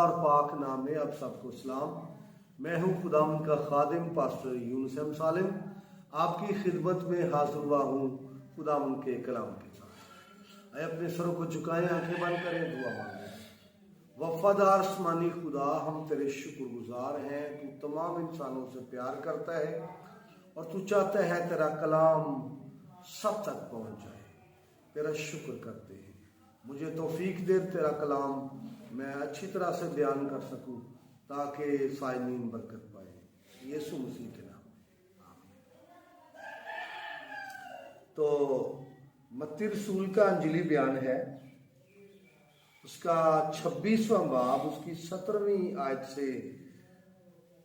और पाक नाम में आप सबको सलाम। मैं हूं खुदावंद का खादिम पास्टर यूनुस अहमद सालिम, आपकी खिदमत में हाजिर हुआ हूं खुदावंद के कलाम के साथ। आए अपने सरों को झुकाएं, आंखें बंद करें, दुआ मांगें। वफादार आसमानी खुदा, हम तेरे शुक्रगुजार हैं। तू तमाम इंसानों से प्यार करता है और तू चाहता है तेरा कलाम सब तक पहुंच जाए। तेरा शुक्र करते हैं, मुझे तौफीक दे तेरा कलाम मैं अच्छी तरह से बयान कर सकूं ताकि साइमीन बरकत पाए, यीशु मसीह के नाम में आमीन। तो मत्ती रसूल का अंजिली बयान है, उसका 26वां बाब, उसकी 17वीं आयत से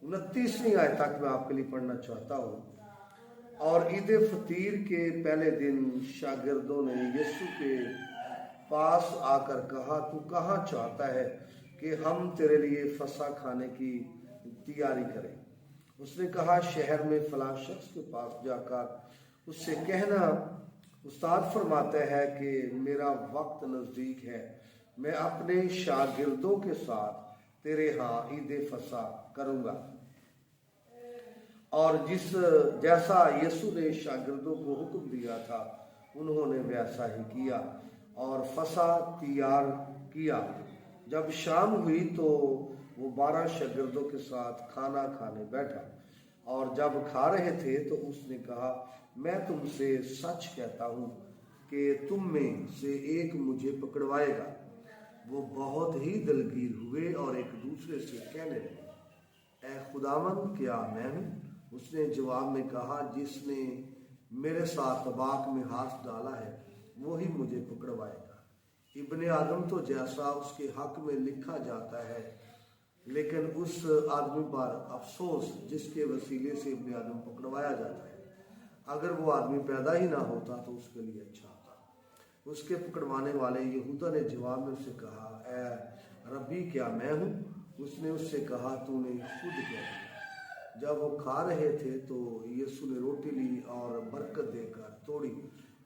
29वीं आयत तक मैं आपके लिए पढ़ना चाहता हूँ। और ईद फतीर के पहले दिन शागिर्दों ने यीशु के पास आकर कहा, तू कहाँ चाहता है कि हम तेरे लिए फसह खाने की तैयारी करें? उसने कहा, शहर में फलां शख्स के पास जाकर उससे कहना, उस्ताद फरमाता है कि मेरा वक्त नज़दीक है, मैं अपने शागिर्दों के साथ तेरे यहाँ ईद फसह करूँगा। और जैसा यीशु ने शागिर्दों को हुक्म दिया था उन्होंने वैसा ही किया और फसह तैयार किया। जब शाम हुई तो वो 12 शागिर्दों के साथ खाना खाने बैठा और जब खा रहे थे तो उसने कहा, मैं तुमसे सच कहता हूँ कि तुम में से एक मुझे पकड़वाएगा। वो बहुत ही दिलगीर हुए और एक दूसरे से कहने लगे, ऐ खुदावंद, क्या मैं हूँ? उसने जवाब में कहा, जिसने मेरे साथ तबाक में हाथ डाला है वही मुझे पकड़वाएगा। इब्ने आदम तो जैसा उसके हक में लिखा जाता है, लेकिन उस आदमी पर अफसोस जिसके वसीले से इब्ने आदम पकड़वाया जाता है। अगर वो आदमी पैदा ही ना होता तो उसके लिए अच्छा होता। उसके पकड़वाने वाले यहूदा ने जवाब में उससे कहा, ऐ रब्बी, क्या मैं हूँ? उसने उससे कहा, तूने खुद कह दिया। जब वो खा रहे थे तो यीशु ने रोटी ली और बरकत देकर तोड़ी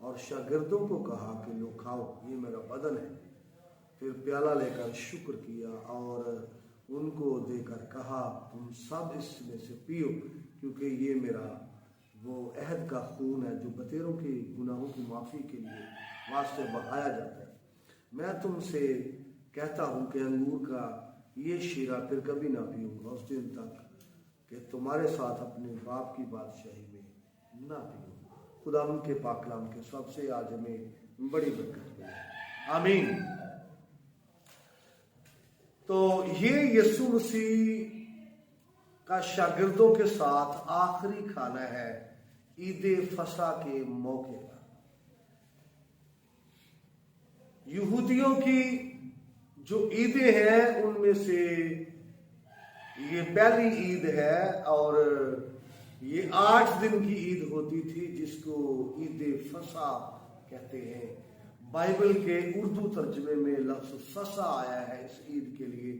और शागिर्दों को कहा कि लो खाओ, ये मेरा बदन है। फिर प्याला लेकर शुक्र किया और उनको देकर कहा, तुम सब इसमें से पियो, क्योंकि ये मेरा वो अहद का खून है जो बतेरों के गुनाहों की माफ़ी के लिए वास्ते बहाया जाता है। मैं तुमसे कहता हूँ कि अंगूर का ये शीरा फिर कभी ना पीऊँगा उस दिन तक कि तुम्हारे साथ अपने बाप की बादशाही में ना पीऊँ। खुदा के पाक कलाम के सबसे आज हमें बड़ी बरकत मिले, आमीन। तो ये यीशु मसीह का शागिर्दों के साथ आखिरी खाना है ईद फसह के मौके पर। यहूदियों की जो ईदें हैं उनमें से ये पहली ईद है और ये 8 दिन की ईद होती थी जिसको ईद फसह कहते हैं। बाइबल के उर्दू तर्जमे में लफ्ज़ फसह आया है इस ईद के लिए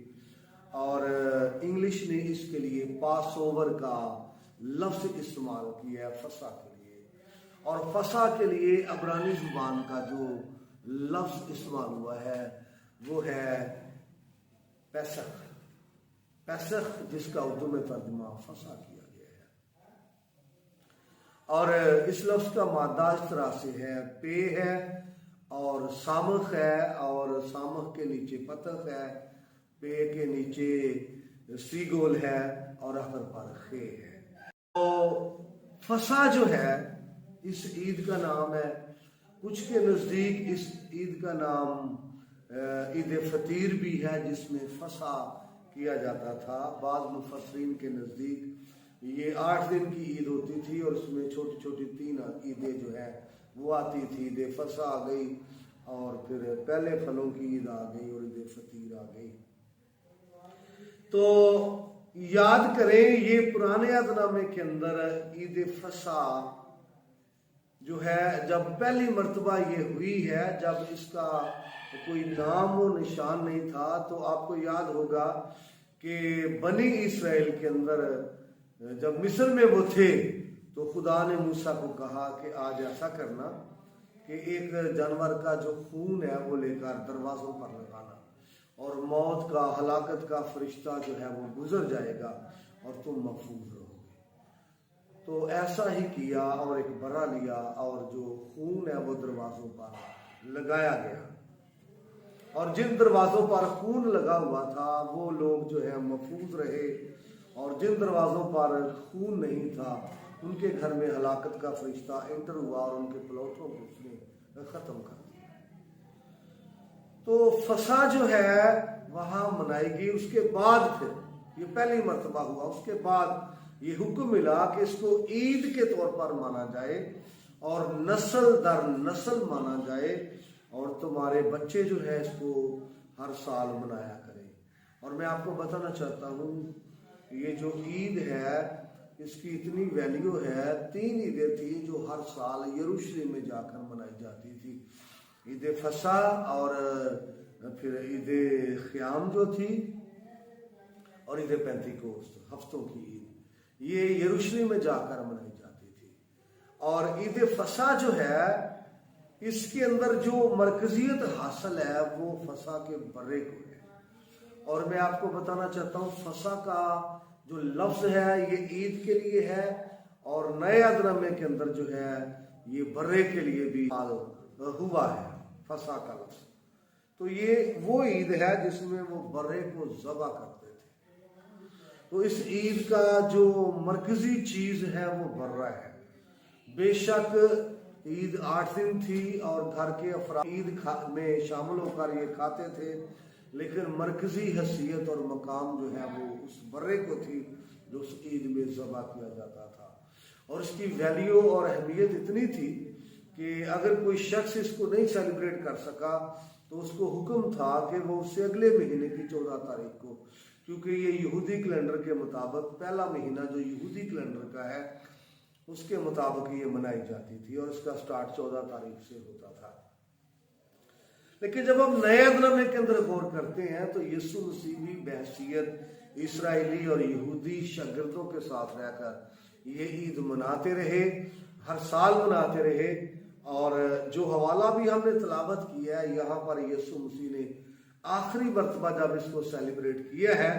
और इंग्लिश ने इसके लिए पास ओवर का लफ्ज़ इस्तेमाल किया है फसह के लिए। और फसह के लिए अब्रानी जुबान का जो लफ्ज़ इस्तेमाल हुआ है वो है पैसख, जिसका उर्दू में तर्जुमा फसह किया गया है। और इस लफ्ज़ का मादा इस तरह से है, पे है और सामख है और सामख के नीचे पतख है, पे के नीचे सीगोल है और आखिर पर खे है। तो फसह जो है इस ईद का नाम है। कुछ के नज़दीक इस ईद का नाम ईद फतीर भी है जिसमें फसह किया जाता था। बाद मुफस्सिरीन के नज़दीक ये 8 दिन की ईद होती थी और उसमें छोटी छोटी 3 ईदें जो है वो आती थी। ईद फसह आ गई और फिर पहले फलों की ईद आ गई और ईद फतीर आ गई। तो याद करें, ये पुराने अहदनामे के अंदर ईद फसह जो है जब पहली मर्तबा ये हुई है, जब इसका कोई नाम व निशान नहीं था, तो आपको याद होगा कि बनी इस्राएल के अंदर जब मिस्र में वो थे तो खुदा ने मूसा को कहा कि आज ऐसा करना कि एक जानवर का जो खून है वो लेकर दरवाज़ों पर लगाना اور موت کا ہلاکت کا فرشتہ جو ہے وہ گزر جائے گا اور تم محفوظ رہو گے۔ تو ایسا ہی کیا اور ایک برا لیا اور جو خون ہے وہ دروازوں پر لگایا گیا، اور جن دروازوں پر خون لگا ہوا تھا وہ لوگ جو ہے محفوظ رہے، اور جن دروازوں پر خون نہیں تھا ان کے گھر میں ہلاکت کا فرشتہ انٹر ہوا اور ان کے پلاٹوں کو اس نے ختم کر دیا۔ تو فسح جو ہے وہاں منائی گئی۔ اس کے بعد پھر یہ پہلی مرتبہ ہوا، اس کے بعد یہ حکم ملا کہ اس کو عید کے طور پر مانا جائے اور نسل در نسل مانا جائے، اور تمہارے بچے جو ہے اس کو ہر سال منایا کریں۔ اور میں آپ کو بتانا چاہتا ہوں یہ جو عید ہے اس کی اتنی ویلیو ہے، 3 عیدیں تھیں جو ہر سال یروشلم میں جا کر منائی جاتی تھی، عید فسح اور پھر عید خیام جو تھی اور عید پینتیکوست، ہفتوں کی عید، یہ یروشلم میں جا کر منائی جاتی تھی۔ اور عید فسح جو ہے اس کے اندر جو مرکزیت حاصل ہے وہ فسح کے برے کو ہے۔ اور میں آپ کو بتانا چاہتا ہوں فسح کا جو لفظ ہے یہ عید کے لیے ہے، اور نئے عہد نامے کے اندر جو ہے یہ برے کے لیے بھی ہوا ہے فسح کا لفظ۔ تو یہ وہ عید ہے جس میں وہ برے کو ذبح کرتے تھے۔ تو اس عید کا جو مرکزی چیز ہے وہ برہ ہے۔ بے شک عید 8 دن تھی اور گھر کے افراد عید میں شامل ہو کر یہ کھاتے تھے، لیکن مرکزی حیثیت اور مقام جو ہے وہ اس برے کو تھی جو اس عید میں ذبح کیا جاتا تھا، اور اس کی ویلیو اور اہمیت اتنی تھی کہ اگر کوئی شخص اس کو نہیں سیلیبریٹ کر سکا تو اس کو حکم تھا کہ وہ اس سے اگلے مہینے کی 14 تاریخ کو، کیونکہ یہ یہودی کیلنڈر کے مطابق پہلا مہینہ جو یہودی کیلنڈر کا ہے اس کے مطابق یہ منائی جاتی تھی، اور اس کا سٹارٹ 14 تاریخ سے ہوتا تھا۔ لیکن جب ہم نئے عہد نامے کے اندر غور کرتے ہیں تو یسوع مسیح بھی بحیثیت اسرائیلی اور یہودی شاگردوں کے ساتھ رہ کر یہ عید مناتے رہے، ہر سال مناتے رہے۔ اور جو حوالہ بھی ہم نے تلاوت کیا ہے یہاں پر یسوع مسیح نے آخری مرتبہ جب اس کو سیلیبریٹ کیا ہے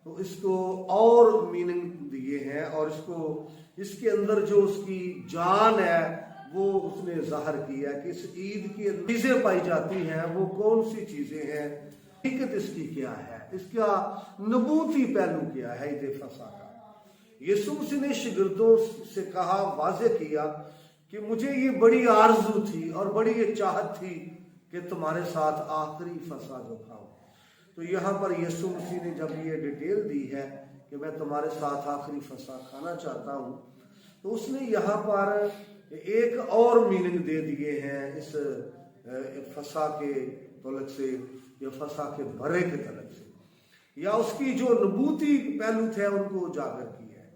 تو اس کو اور میننگ دیے ہیں، اور اس کے اندر جو اس کی جان ہے وہ اس نے ظاہر کیا ہے کہ اس عید کی چیزیں پائی جاتی ہیں وہ کون سی چیزیں ہیں، حقیقت اس کی کیا ہے، اس کا نبوتی پہلو کیا ہے عید فسح کا۔ یسوع مسیح نے شاگردوں سے کہا، واضح کیا کہ مجھے یہ بڑی آرزو تھی اور بڑی یہ چاہت تھی کہ تمہارے ساتھ آخری فسح جو کھاؤں۔ تو یہاں پر یسوع مسیح نے جب یہ ڈیٹیل دی ہے کہ میں تمہارے ساتھ آخری فسح کھانا چاہتا ہوں، تو اس نے یہاں پر ایک اور میننگ دے دیے ہیں اس فسح کے تعلق سے یا فسح کے برے کے تعلق سے، یا اس کی جو نبوتی پہلو تھے ان کو اجاگر کیا ہے۔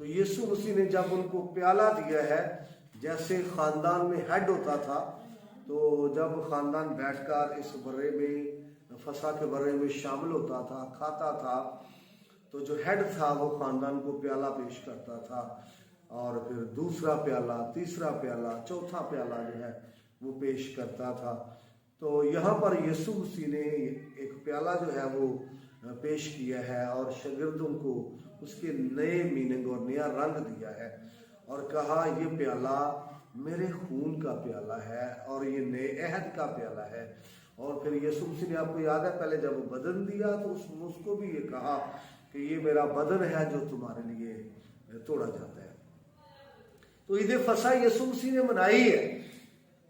تو یسوع مسیح نے جب ان کو پیالہ دیا ہے، جیسے خاندان میں ہیڈ ہوتا تھا، تو جب خاندان بیٹھ کر اس برے میں فسح کے برے میں شامل ہوتا تھا، کھاتا تھا، تو جو ہیڈ تھا وہ خاندان کو پیالہ پیش کرتا تھا، اور پھر دوسرا پیالہ، تیسرا پیالہ، چوتھا پیالہ جو ہے وہ پیش کرتا تھا۔ تو یہاں پر یسوع مسیح نے ایک پیالہ جو ہے وہ پیش کیا ہے اور شاگردوں کو اس کے نئے میننگ اور نیا رنگ دیا ہے، اور کہا یہ پیالہ میرے خون کا پیالہ ہے اور یہ نئے عہد کا پیالہ ہے۔ اور پھر یسوع مسیح نے، آپ کو یاد ہے پہلے جب وہ بدن دیا تو اس کو بھی یہ کہا کہ یہ میرا بدن ہے جو تمہارے لیے توڑا جاتا ہے۔ تو عید فسح یسوع مسیح نے منائی ہے۔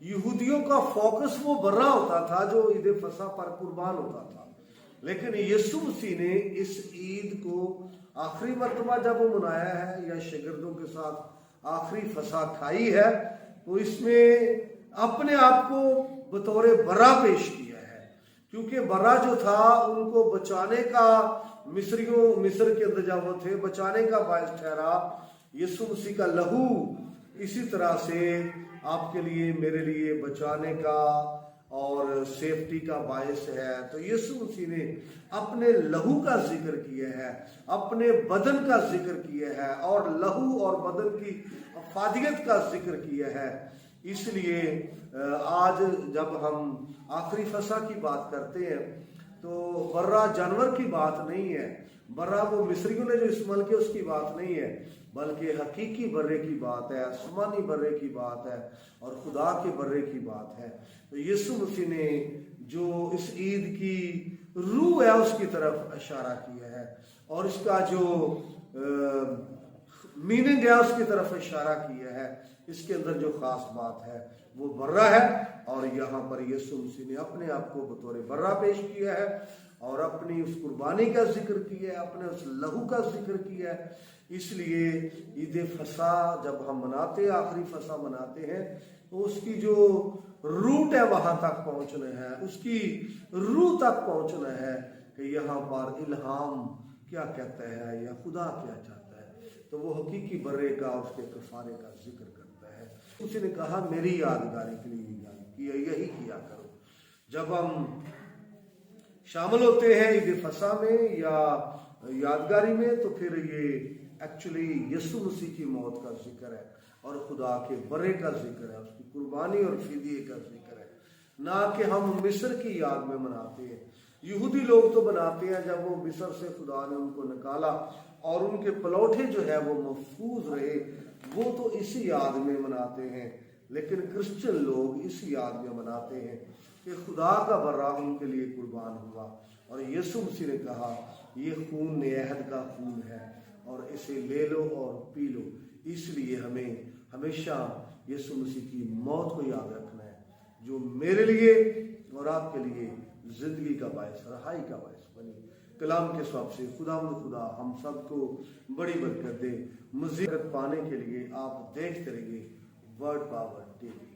یہودیوں کا فوکس وہ برا ہوتا تھا جو عید فسح پر قربان ہوتا تھا، لیکن یسوع مسیح نے اس عید کو آخری مرتبہ جب وہ منایا ہے یا شاگردوں کے ساتھ آخری فسح کھائی ہے، تو اس میں اپنے آپ کو بطور برا پیش کیا ہے، کیونکہ برا جو تھا ان کو بچانے کا، مصر کے اندر جب وہ تھے بچانے کا باعث ٹھہرا۔ یسوع مسیح کا لہو اسی طرح سے آپ کے لیے، میرے لیے بچانے کا اور سیفٹی کا باعث ہے۔ تو یسوع مسیح نے اپنے لہو کا ذکر کیا ہے، اپنے بدن کا ذکر کیا ہے، اور لہو اور بدن کی افادیت کا ذکر کیا ہے۔ اس لیے آج جب ہم آخری فسح کی بات کرتے ہیں तो बर्रा जानवर की बात नहीं है, बर्रा वो मिस्रियों ने जो इस्तेमाल किया उसकी बात नहीं है, बल्कि हकीकी बर्रे की बात है, आसमानी बर्रे की बात है और खुदा के बर्रे की बात है। तो यीशु मसीह ने जो इस ईद की रूह है उसकी तरफ इशारा किया है और इसका जो मीनिंग है उसकी तरफ इशारा किया है। इसके अंदर जो खास बात है वो बर्रा है और यहाँ पर यीशु मसीह ने अपने आप को बतौर बर्रा पेश किया है और अपनी उस कुर्बानी का जिक्र किया है, अपने उस लहू का जिक्र किया है। इसलिए ईद फसा जब हम मनाते हैं, आखिरी फसा मनाते हैं, तो उसकी जो रूट है वहां तक पहुंचना है, उसकी रूह तक पहुंचना है कि यहाँ पर इल्हाम क्या कहता है या खुदा क्या चाहता है। तो वो हकीकी बर्रे का उसके कफारे का जिक्र करता है। उसने कहा मेरी यादगारी के लिए यही किया करो। जब हम शामिल होते हैं ईद फसा में या यादगारी में, तो फिर ये एक्चुअली यीशु मसीह की मौत का जिक्र है और खुदा के बर्रे का जिक्र है, उसकी कुर्बानी और फिदिये का जिक्र है, ना कि हम मिस्र की याद में मनाते हैं। यहूदी लोग तो बनाते हैं जब वो मिस्र से खुदा ने उनको निकाला और उनके पलौठे जो है वो महफूज रहे, वो तो इसी याद में मनाते हैं। लेकिन क्रिश्चियन लोग इस याद में मनाते हैं कि खुदा का बर्रा उनके लिए कुर्बान हुआ और यीशु मसीह ने कहा ये खून नए अहद का खून है और इसे ले लो और पी लो। इसलिए हमें हमेशा यीशु मसीह की मौत को याद रखना है, जो मेरे लिए और आपके लिए जिंदगी का बायस, रहाई का बायस बनी। कलाम के स्वाब से खुदा हम सबको बड़ी बरकत दे। मज़ीद पाने के लिए आप देखते रहिए वर्ड पावर टीवी।